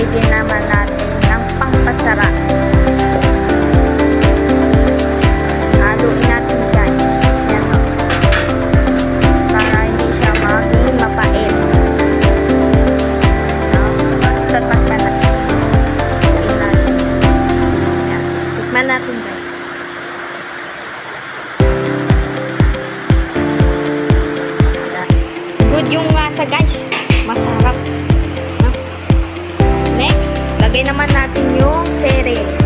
Lagay din naman natin ng pampasarap. Haluin natin guys. Yan o. Para hindi siya maging mapait. Basta takpan natin. Haluin natin. Yan. Tikman natin guys. Good yung lasa guys. Masarap. Next, lagay naman natin yung sere.